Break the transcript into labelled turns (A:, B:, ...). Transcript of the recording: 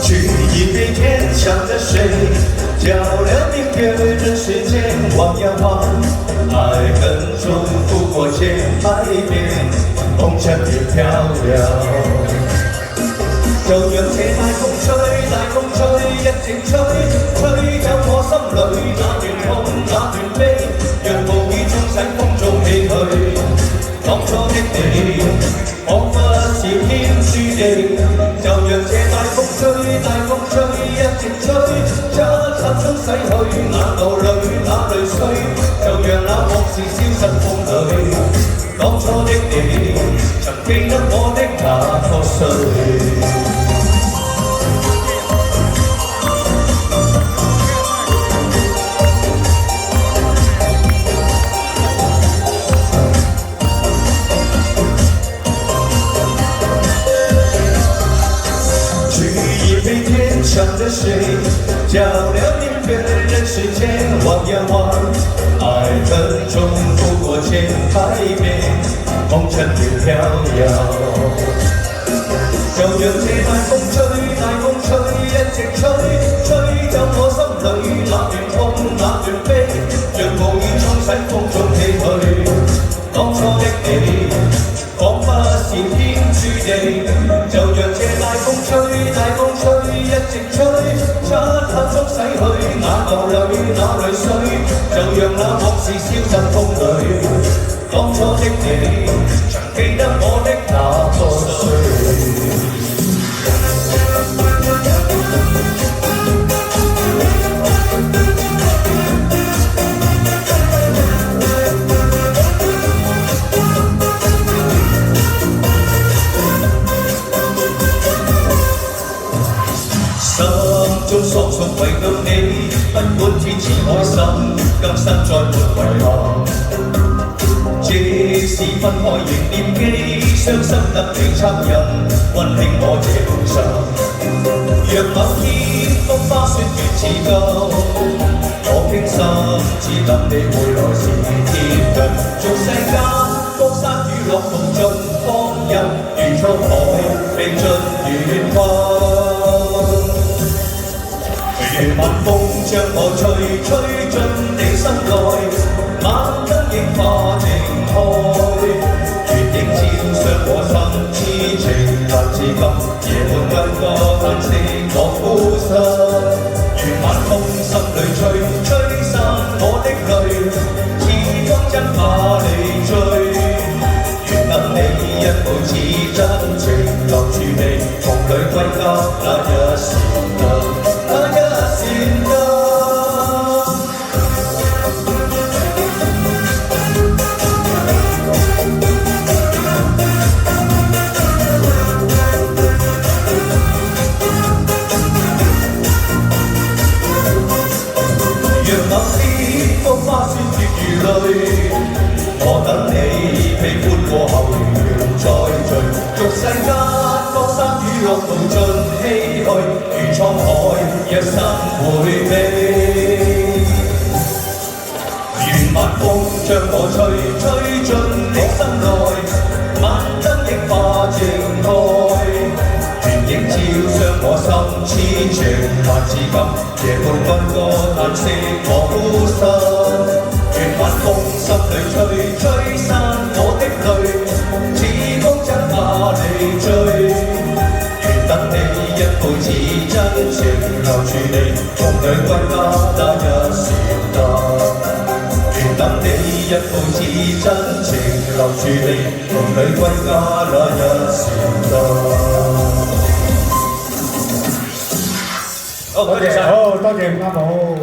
A: 去一杯天上的水，叫了明月人世间望呀望，爱恨重复过千百遍，红尘也飘了。就讓這大風吹，大風吹，一直吹，吹走我心裏那段痛，那段悲，讓無意沖洗風中唏噓。當初的你，彷彿是天注定。就讓這大風吹，大風吹，一直吹，一刻鐘洗去那流淚，那淚水。就讓那往事消失風裏。當初的你，曾記得我的那個誰？天上的水，叫了明月人世间望呀望，爱恨重复过千百遍，红尘也飘摇。就讓這大風吹，大風吹，一直吹，吹走我心裏那段痛，那段悲，讓無意沖洗風中唏噓。當初的你，彷彿是天注定。就讓這大風吹，大風吹，一直吹，一刻鐘洗去那流淚，那淚水。就讓那往事消失風裏。當初的你，曾記得我的那個誰？中索索為到你，不管天似海深，今生再沒遺憾。即使分開仍念記，傷心得你惻隱，溫馨我這封信。若某天風花雪月似舊，我傾心只等你回來時天近。做世間江山與樂同盡，芳蔭如滄海，未盡緣分。如晚風將我吹，吹進你心內，晚燈映化靜開，月影照亮我心，痴情難自禁，夜半蘊歌嘆息我孤身。如晚風心裏吹，吹散我的淚，似風箏把你追。願等你一輩子真情留住你，夢裏歸家那一時間。我等你喜歡過後仍再聚，俗世間江山與樂同盡唏噓，如滄海一生回味。願晚風將我吹，吹進你心內，晚燈映化靜開，月影照亮我心，痴情難自禁，夜半蘊歌嘆息我孤身。願晚風心裏吹，吹散我的淚，似風箏把你追。願等你一輩子真情留住你，夢裏歸家那一時間。願等你一輩子真情留住你，夢裏歸家那一時間。
B: 好，多謝，好，多謝啱好。